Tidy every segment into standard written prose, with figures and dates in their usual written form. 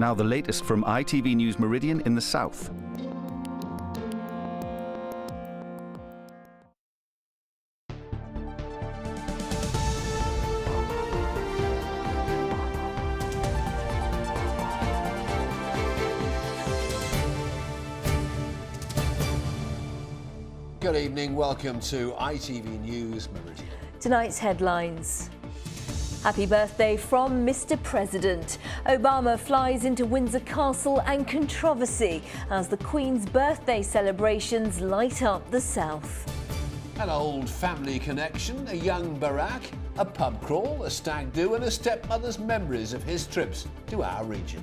Now the latest from ITV News Meridian in the south. Good evening, welcome to ITV News Meridian. Tonight's headlines. Happy birthday from Mr. President. Obama flies into Windsor Castle and controversy as the Queen's birthday celebrations light up the south. An old family connection, a young Barack, a pub crawl, a stag do and a stepmother's memories of his trips to our region.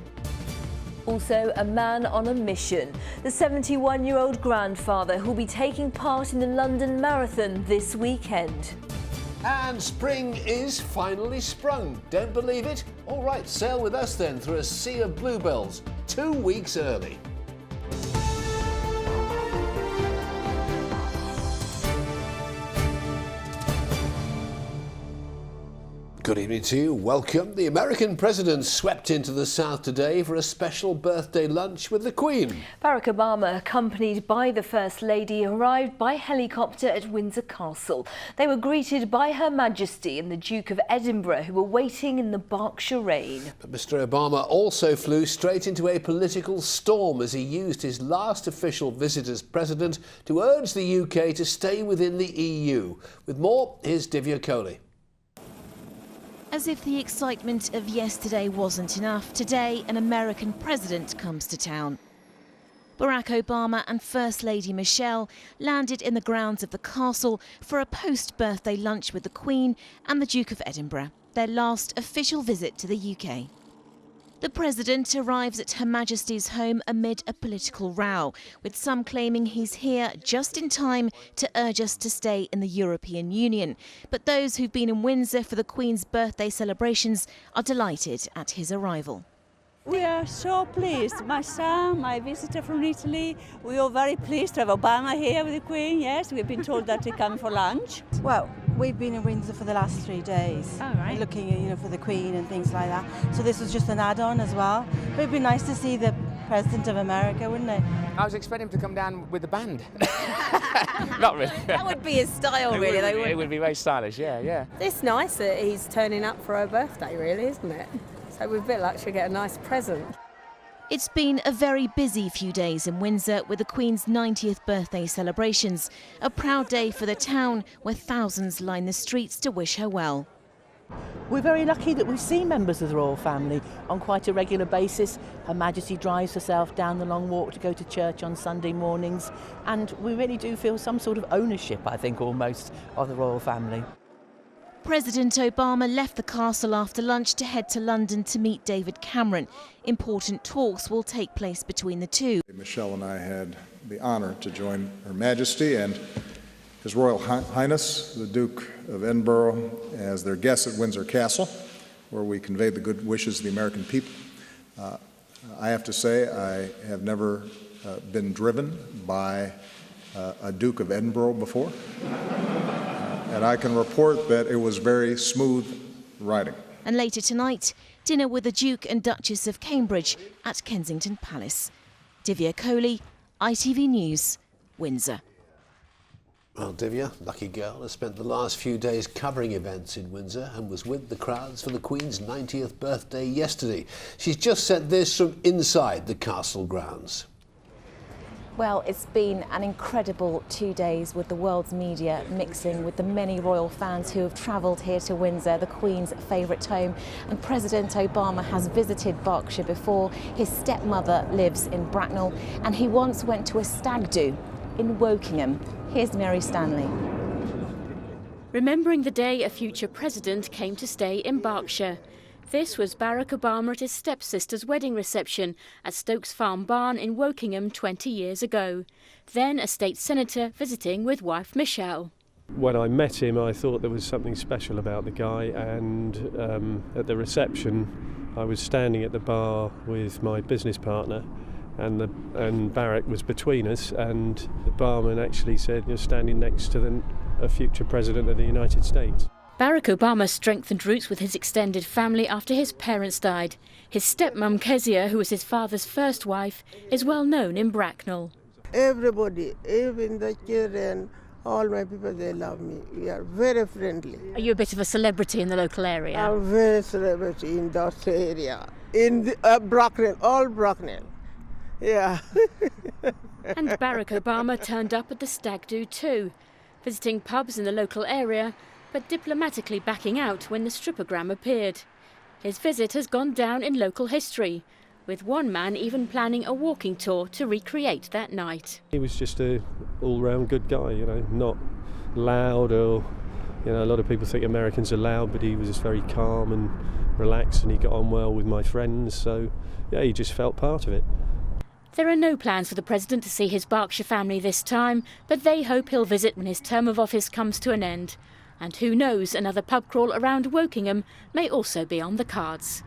Also, a man on a mission. The 71-year-old grandfather who'll be taking part in the London Marathon this weekend. And spring is finally sprung. Don't believe it? All right, sail with us then through a sea of bluebells, 2 weeks early. Good evening to you. Welcome. The American president swept into the south today for a special birthday lunch with the Queen. Barack Obama, accompanied by the First Lady, arrived by helicopter at Windsor Castle. They were greeted by Her Majesty and the Duke of Edinburgh, who were waiting in the Berkshire rain. But Mr. Obama also flew straight into a political storm as he used his last official visit as president to urge the UK to stay within the EU. With more, here's Divya Kohli. As if the excitement of yesterday wasn't enough, today an American president comes to town. Barack Obama and First Lady Michelle landed in the grounds of the castle for a post-birthday lunch with the Queen and the Duke of Edinburgh, their last official visit to the UK. The President arrives at Her Majesty's home amid a political row, with some claiming he's here just in time to urge us to stay in the European Union. But those who've been in Windsor for the Queen's birthday celebrations are delighted at his arrival. We are so pleased. My son, my visitor from Italy, we are very pleased to have Obama here with the Queen. Yes, we've been told that he come for lunch. Well, we've been in Windsor for the last 3 days, looking, for the Queen and things like that. So this was just an add-on as well. But it'd be nice to see the President of America, wouldn't it? I was expecting him to come down with the band. Not really. That would be his style, really. It would be very stylish, yeah. It's nice that he's turning up for her birthday, really, isn't it? So we feel like she'll get a nice present. It's been a very busy few days in Windsor with the Queen's 90th birthday celebrations, a proud day for the town where thousands line the streets to wish her well. We're very lucky that we see members of the royal family on quite a regular basis. Her Majesty drives herself down the long walk to go to church on Sunday mornings, and we really do feel some sort of ownership, I think, almost, of the royal family. President Obama left the castle after lunch to head to London to meet David Cameron. Important talks will take place between the two. Michelle and I had the honour to join Her Majesty and His Royal Highness, the Duke of Edinburgh, as their guests at Windsor Castle, where we conveyed the good wishes of the American people. I have to say I have never been driven by a Duke of Edinburgh before. And I can report that it was very smooth riding. And later tonight, dinner with the Duke and Duchess of Cambridge at Kensington Palace. Divya Kohli, ITV News, Windsor. Well, Divya, lucky girl, has spent the last few days covering events in Windsor and was with the crowds for the Queen's 90th birthday yesterday. She's just sent this from inside the castle grounds. Well, it's been an incredible 2 days with the world's media mixing with the many royal fans who have travelled here to Windsor, the Queen's favourite home. And President Obama has visited Berkshire before. His stepmother lives in Bracknell, and he once went to a stag do in Wokingham. Here's Mary Stanley. Remembering the day a future president came to stay in Berkshire. This was Barack Obama at his stepsister's wedding reception at Stokes Farm Barn in Wokingham 20 years ago. Then a state senator visiting with wife Michelle. When I met him, I thought there was something special about the guy, and at the reception I was standing at the bar with my business partner, and Barack was between us, and the barman actually said, "You're standing next to a future president of the United States." Barack Obama strengthened roots with his extended family after his parents died. His stepmom Kezia, who was his father's first wife, is well known in Bracknell. Everybody, even the children, all my people, they love me. We are very friendly. Are you a bit of a celebrity in the local area? I'm very celebrity in that area. In the, Bracknell, all Bracknell. Yeah. And Barack Obama turned up at the stag do too, visiting pubs in the local area, but diplomatically backing out when the strippogram appeared. His visit has gone down in local history, with one man even planning a walking tour to recreate that night. He was just a all-round good guy, you know, not loud or, you know, a lot of people think Americans are loud, but he was just very calm and relaxed, and he got on well with my friends, so yeah, he just felt part of it. There are no plans for the President to see his Berkshire family this time, but they hope he'll visit when his term of office comes to an end. And who knows, another pub crawl around Wokingham may also be on the cards.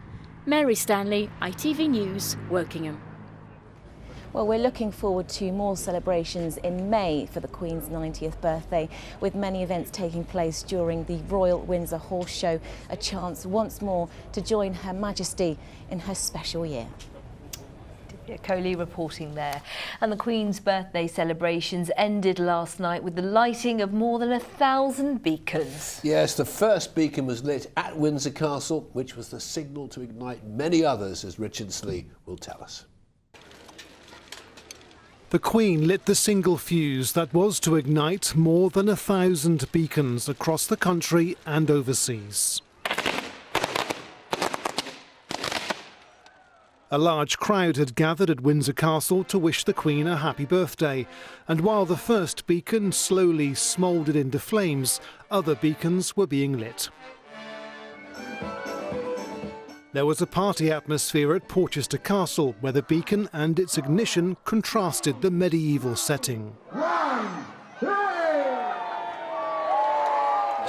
Mary Stanley, ITV News, Wokingham. Well, we're looking forward to more celebrations in May for the Queen's 90th birthday, with many events taking place during the Royal Windsor Horse Show, a chance once more to join Her Majesty in her special year. Coley reporting there. And the Queen's birthday celebrations ended last night with the lighting of more than 1,000 beacons. Yes, the first beacon was lit at Windsor Castle, which was the signal to ignite many others, as Richard Slee will tell us. The Queen lit the single fuse that was to ignite more than 1,000 beacons across the country and overseas. A large crowd had gathered at Windsor Castle to wish the Queen a happy birthday, and while the first beacon slowly smouldered into flames, other beacons were being lit. There was a party atmosphere at Porchester Castle, where the beacon and its ignition contrasted the medieval setting.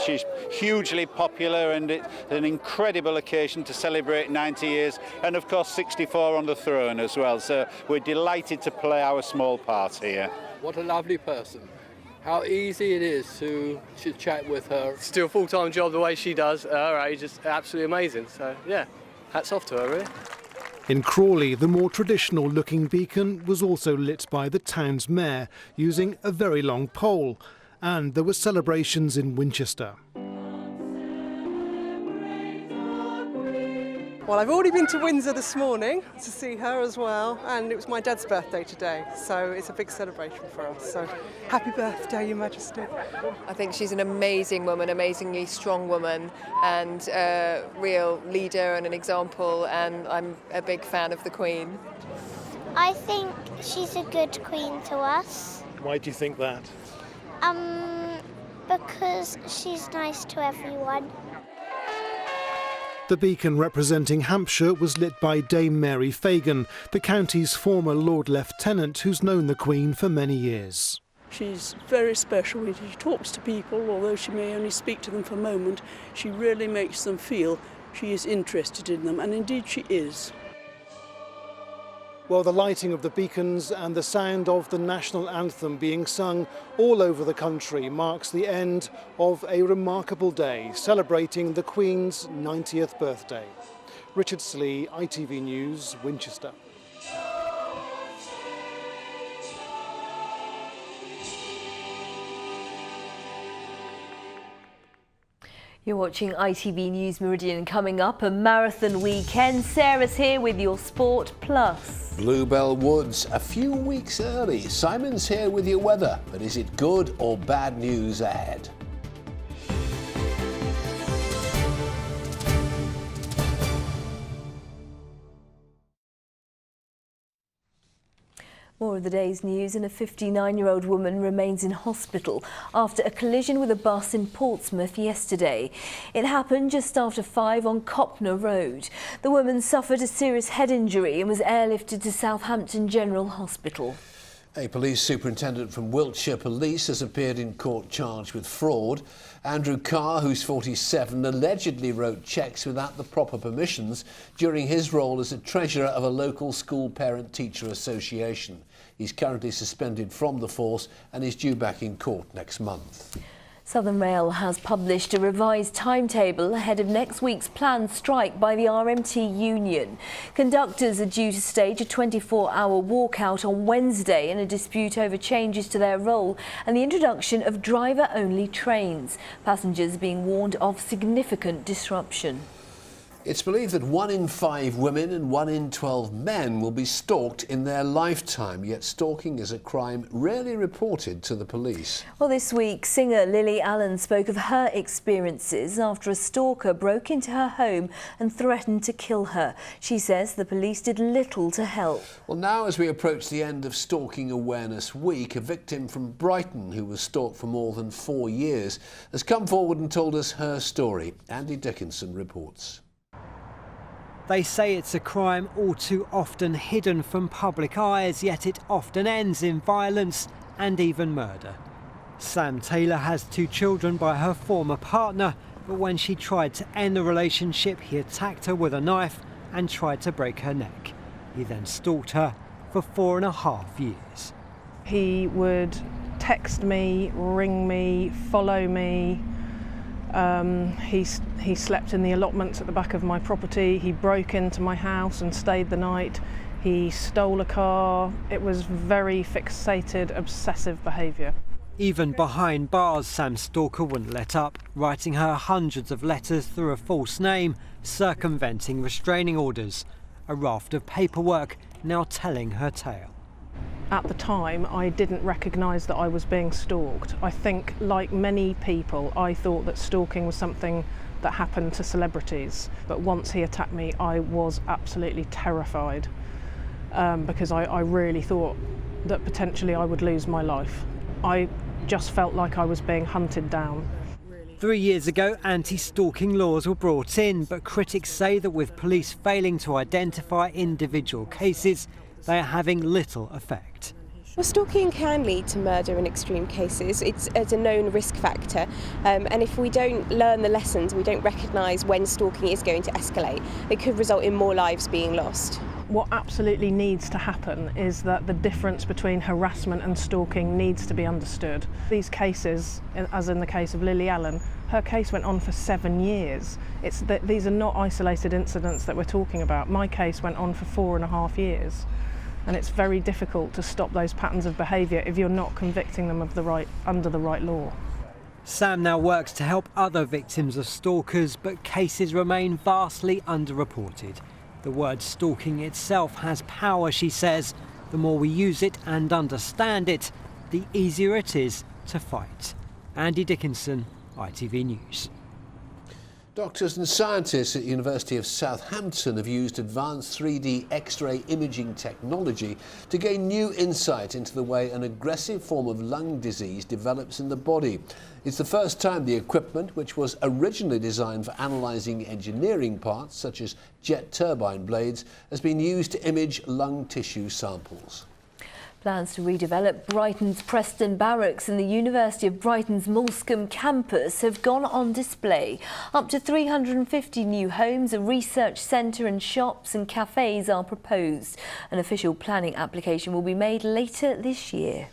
She's hugely popular, and it's an incredible occasion to celebrate 90 years and of course 64 on the throne as well, so we're delighted to play our small part here. What a lovely person. How easy it is to chat with her. To do a full-time job the way she does at her age is absolutely amazing, so yeah, hats off to her really. In Crawley, the more traditional looking beacon was also lit by the town's mayor using a very long pole. And there were celebrations in Winchester. Well, I've already been to Windsor this morning to see her as well, and it was my dad's birthday today, so it's a big celebration for us. So happy birthday, Your Majesty. I think she's an amazing woman, amazingly strong woman, and a real leader and an example, and I'm a big fan of the Queen. I think she's a good queen to us. Why do you think that? Because she's nice to everyone. The beacon representing Hampshire was lit by Dame Mary Fagan, the county's former Lord Lieutenant who's known the Queen for many years. She's very special when she talks to people, although she may only speak to them for a moment. She really makes them feel she is interested in them, and indeed she is. Well, the lighting of the beacons and the sound of the national anthem being sung all over the country marks the end of a remarkable day celebrating the Queen's 90th birthday. Richard Slee, ITV News, Winchester. You're watching ITV News Meridian. Coming up, a marathon weekend. Sarah's here with your Sport Plus. Bluebell Woods a few weeks early. Simon's here with your weather, but is it good or bad news ahead? More of the day's news, and a 59-year-old woman remains in hospital after a collision with a bus in Portsmouth yesterday. It happened just after 5 on Copner Road. The woman suffered a serious head injury and was airlifted to Southampton General Hospital. A police superintendent from Wiltshire Police has appeared in court charged with fraud. Andrew Carr, who's 47, allegedly wrote cheques without the proper permissions during his role as a treasurer of a local school parent-teacher association. He's currently suspended from the force and is due back in court next month. Southern Rail has published a revised timetable ahead of next week's planned strike by the RMT union. Conductors are due to stage a 24-hour walkout on Wednesday in a dispute over changes to their role and the introduction of driver-only trains. Passengers are being warned of significant disruption. It's believed that 1 in 5 women and 1 in 12 men will be stalked in their lifetime, yet stalking is a crime rarely reported to the police. Well, this week, singer Lily Allen spoke of her experiences after a stalker broke into her home and threatened to kill her. She says the police did little to help. Well, now as we approach the end of Stalking Awareness Week, a victim from Brighton who was stalked for more than 4 years has come forward and told us her story. Andy Dickinson reports. They say it's a crime all too often hidden from public eyes, yet it often ends in violence and even murder. Sam Taylor has 2 children by her former partner, but when she tried to end the relationship, he attacked her with a knife and tried to break her neck. He then stalked her for 4.5 years. He would text me, ring me, follow me. He slept in the allotments at the back of my property. He broke into my house and stayed the night. He stole a car. It was very fixated, obsessive behaviour. Even behind bars, Sam's stalker wouldn't let up, writing her hundreds of letters through a false name, circumventing restraining orders. A raft of paperwork now telling her tale. At the time, I didn't recognise that I was being stalked. I think, like many people, I thought that stalking was something that happened to celebrities. But once he attacked me, I was absolutely terrified because I really thought that potentially I would lose my life. I just felt like I was being hunted down. 3 years ago, anti-stalking laws were brought in, but critics say that with police failing to identify individual cases, they are having little effect. Well, stalking can lead to murder in extreme cases. It's a known risk factor, and if we don't learn the lessons, we don't recognise when stalking is going to escalate, it could result in more lives being lost. What absolutely needs to happen is that the difference between harassment and stalking needs to be understood. These cases, as in the case of Lily Allen, her case went on for 7 years. These are not isolated incidents that we're talking about. My case went on for 4.5 years. And it's very difficult to stop those patterns of behaviour if you're not convicting them of under the right law. Sam now works to help other victims of stalkers, but cases remain vastly underreported. The word stalking itself has power, she says. The more we use it and understand it, the easier it is to fight. Andy Dickinson, ITV News. Doctors and scientists at the University of Southampton have used advanced 3D X-ray imaging technology to gain new insight into the way an aggressive form of lung disease develops in the body. It's the first time the equipment, which was originally designed for analysing engineering parts such as jet turbine blades, has been used to image lung tissue samples. Plans to redevelop Brighton's Preston Barracks and the University of Brighton's Moulscombe campus have gone on display. Up to 350 new homes, a research centre and shops and cafes are proposed. An official planning application will be made later this year.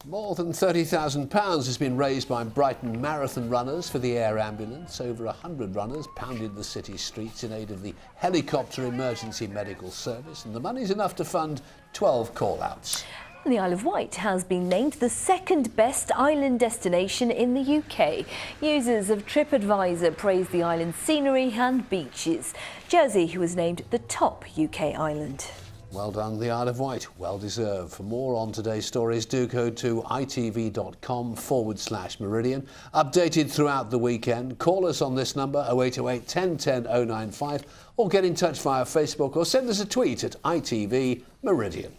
More than £30,000 has been raised by Brighton marathon runners for the air ambulance. Over 100 runners pounded the city streets in aid of the helicopter emergency medical service, and the money's enough to fund 12 call-outs. The Isle of Wight has been named the second best island destination in the UK. Users of TripAdvisor praised the island's scenery and beaches. Jersey was named the top UK island. Well done, the Isle of Wight. Well deserved. For more on today's stories, do go to itv.com/Meridian. Updated throughout the weekend. Call us on this number, 0808 1010 095, or get in touch via Facebook or send us a tweet at ITV Meridian.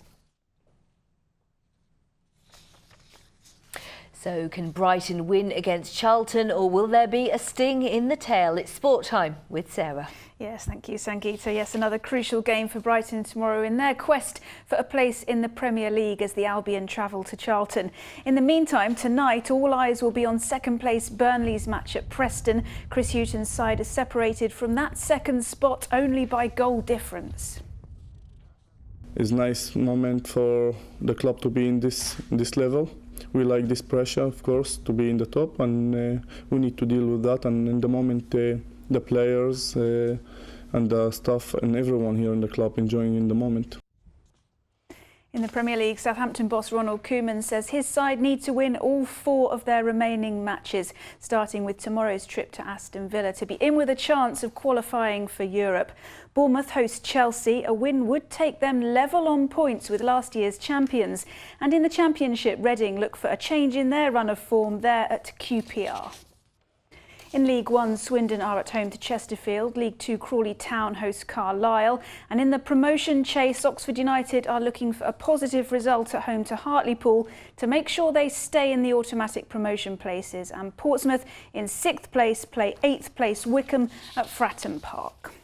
So can Brighton win against Charlton, or will there be a sting in the tail? It's sport time with Sarah. Yes, thank you, Sangeeta. Yes, another crucial game for Brighton tomorrow in their quest for a place in the Premier League as the Albion travel to Charlton. In the meantime, tonight, all eyes will be on second place Burnley's match at Preston. Chris Hughton's side is separated from that second spot only by goal difference. It's a nice moment for the club to be in this level. we like this pressure, of course, to be in the top, and we need to deal with that. And in the moment, the players and the staff and everyone here in the club enjoying in the moment. In the Premier League, Southampton boss Ronald Koeman says his side need to win all 4 of their remaining matches, starting with tomorrow's trip to Aston Villa to be in with a chance of qualifying for Europe. Bournemouth host Chelsea. A win would take them level on points with last year's champions. And in the Championship, Reading look for a change in their run of form there at QPR. In League One, Swindon are at home to Chesterfield. League Two, Crawley Town host Carlisle. And in the promotion chase, Oxford United are looking for a positive result at home to Hartlepool to make sure they stay in the automatic promotion places. And Portsmouth in 6th place play 8th place Wickham at Fratton Park.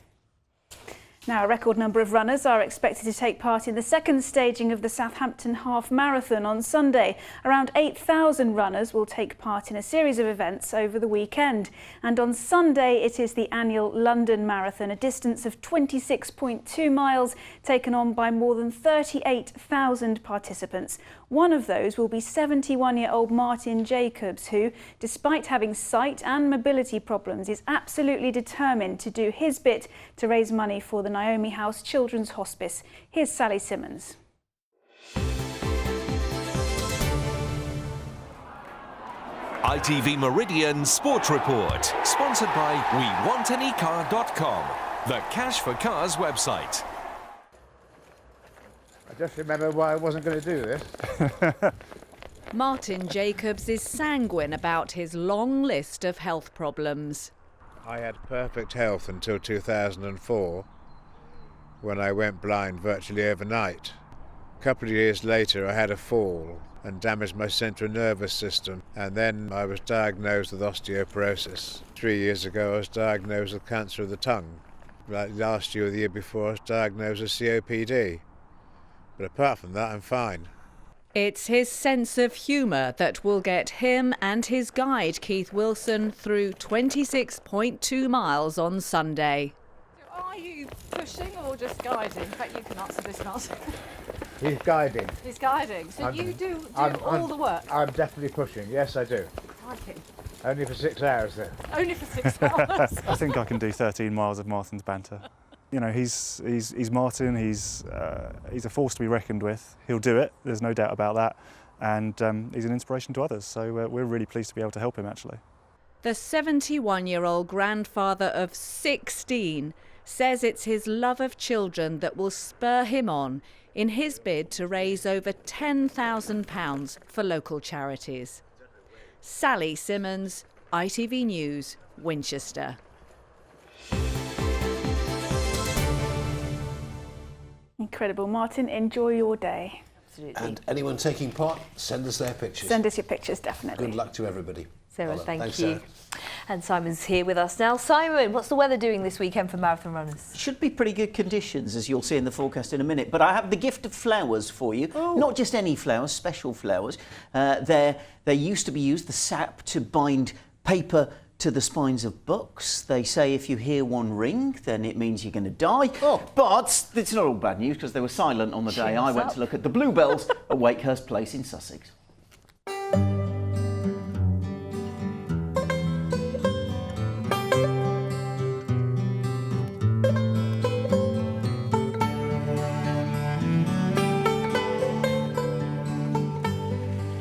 Now, a record number of runners are expected to take part in the second staging of the Southampton Half Marathon on Sunday. Around 8,000 runners will take part in a series of events over the weekend. And on Sunday, it is the annual London Marathon, a distance of 26.2 miles, taken on by more than 38,000 participants. One of those will be 71-year-old Martin Jacobs, who, despite having sight and mobility problems, is absolutely determined to do his bit to raise money for the Naomi House Children's Hospice. Here's Sally Simmons. ITV Meridian Sports Report, sponsored by WeWantAnyCar.com, the Cash for Cars website. I just remember why I wasn't going to do this. Martin Jacobs is sanguine about his long list of health problems. I had perfect health until 2004, when I went blind virtually overnight. A couple of years later, I had a fall and damaged my central nervous system, and then I was diagnosed with osteoporosis. 3 years ago, I was diagnosed with cancer of the tongue. Like last year or the year before, I was diagnosed with COPD. But apart from that, I'm fine. It's his sense of humour that will get him and his guide, Keith Wilson, through 26.2 miles on Sunday. Are you pushing or just guiding? In fact, you can answer this not. He's guiding. He's guiding. So you do all the work? I'm definitely pushing. Yes, I do. Crikey. Only for 6 hours, though. Only for 6 hours? I think I can do 13 miles of Martin's banter. You know, he's Martin, he's a force to be reckoned with. He'll do it, there's no doubt about that. And he's an inspiration to others, so we're really pleased to be able to help him, actually. The 71-year-old grandfather of 16 says it's his love of children that will spur him on in his bid to raise over £10,000 for local charities. Sally Simmons, ITV News, Winchester. Incredible. Martin, enjoy your day. Absolutely. And anyone taking part, send us their pictures. Send us your pictures, definitely. Good luck to everybody. Sarah, thank Thanks, you. Sarah. And Simon's here with us now. Simon, what's the weather doing this weekend for marathon runners? Should be pretty good conditions, as you'll see in the forecast in a minute. But I have the gift of flowers for you. Oh. Not just any flowers, special flowers. They used to be used, the sap, to bind paper to the spines of books. They say if you hear one ring, then it means you're going to die. Oh. But it's not all bad news, because they were silent on the day I went to look at the bluebells at Wakehurst Place in Sussex.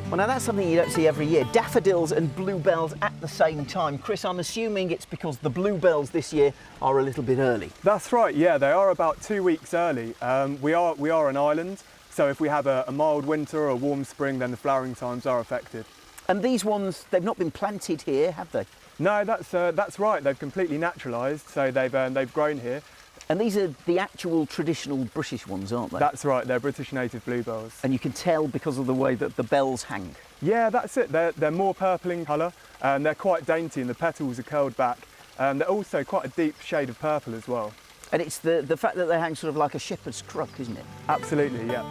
Well, now that's something you don't see every year. Daffodils and bluebells at the same time. Chris, I'm assuming it's because the bluebells this year are a little bit early. That's right, yeah, they are about 2 weeks early. We are an island, so if we have a mild winter or a warm spring, then the flowering times are affected. And these ones, they've not been planted here, have they? No, that's right. They've completely naturalised, so they've grown here. And these are the actual traditional British ones, aren't they? That's right, they're British native bluebells. And you can tell because of the way that the bells hang. Yeah, that's it. They're more purple in colour, and they're quite dainty, and the petals are curled back. They're also quite a deep shade of purple as well. And it's the fact that they hang sort of like a shepherd's crook, isn't it? Absolutely, yeah.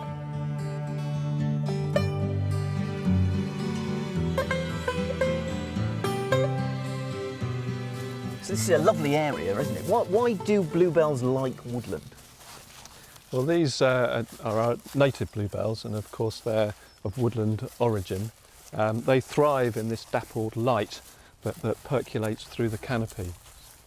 So this is a lovely area, isn't it? Why do bluebells like woodland? Well, these are our native bluebells, and of course they're of woodland origin. They thrive in this dappled light that percolates through the canopy.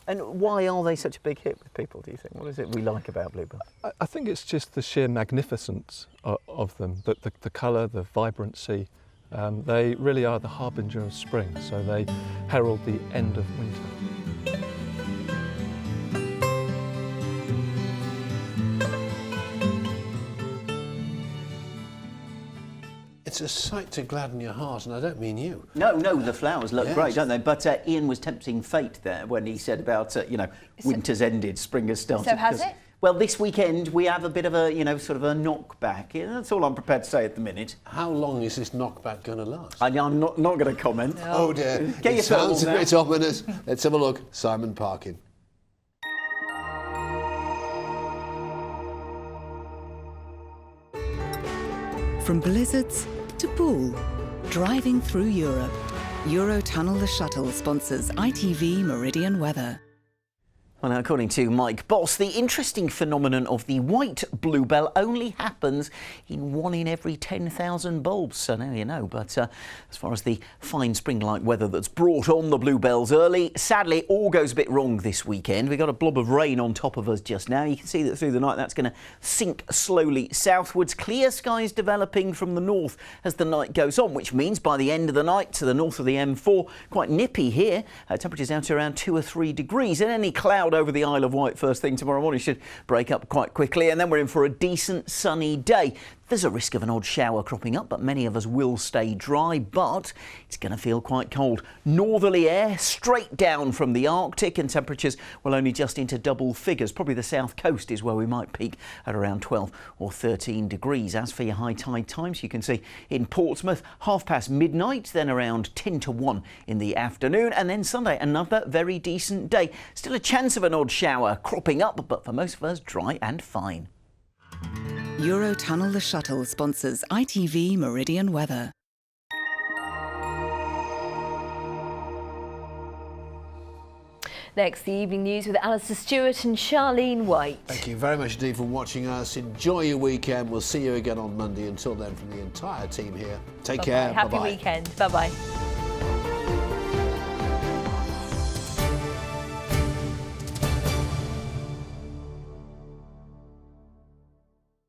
And why are they such a big hit with people, do you think? What is it we like about bluebells? I think it's just the sheer magnificence of them, the colour, the vibrancy. They really are the harbinger of spring, so they herald the end of winter. It's a sight to gladden your heart, and I don't mean you. No, the flowers look Yes. great, don't they? But Ian was tempting fate there when he said about, winter's ended, spring has started. So has it? Well, this weekend we have a bit of a, sort of a knockback. Yeah, that's all I'm prepared to say at the minute. How long is this knockback going to last? I'm not going to comment. No. Oh dear, Get it your sounds a now. bit ominous. Let's have a look. Simon Parkin. From blizzards to pool, driving through Europe. Eurotunnel the Shuttle sponsors ITV Meridian weather. Well, now, according to Mike Boss, the interesting phenomenon of the white bluebell only happens in 1 in every 10,000 bulbs. So now you know. But as far as the fine spring-like weather that's brought on the bluebells early, sadly, all goes a bit wrong this weekend. We've got a blob of rain on top of us just now. You can see that through the night that's going to sink slowly southwards. Clear skies developing from the north as the night goes on, which means by the end of the night to the north of the M4, quite nippy here. Temperatures down to around 2 or 3 degrees. And any cloud over the Isle of Wight first thing tomorrow morning should break up quite quickly, and then we're in for a decent sunny day. There's a risk of an odd shower cropping up, but many of us will stay dry, but it's going to feel quite cold. Northerly air straight down from the Arctic, and temperatures will only just into double figures. Probably the south coast is where we might peak at around 12 or 13 degrees. As for your high tide times, you can see in Portsmouth, midnight, midnight, then around 10 to 1 in the afternoon, and then Sunday, another very decent day. Still a chance of an odd shower cropping up, but for most of us, dry and fine. Eurotunnel the Shuttle sponsors ITV Meridian weather. Next, the evening news with Alistair Stewart and Charlene White. Thank you very much indeed for watching us. Enjoy your weekend. We'll see you again on Monday. Until then, from the entire team here, take care. Happy Bye-bye. weekend. Bye-bye.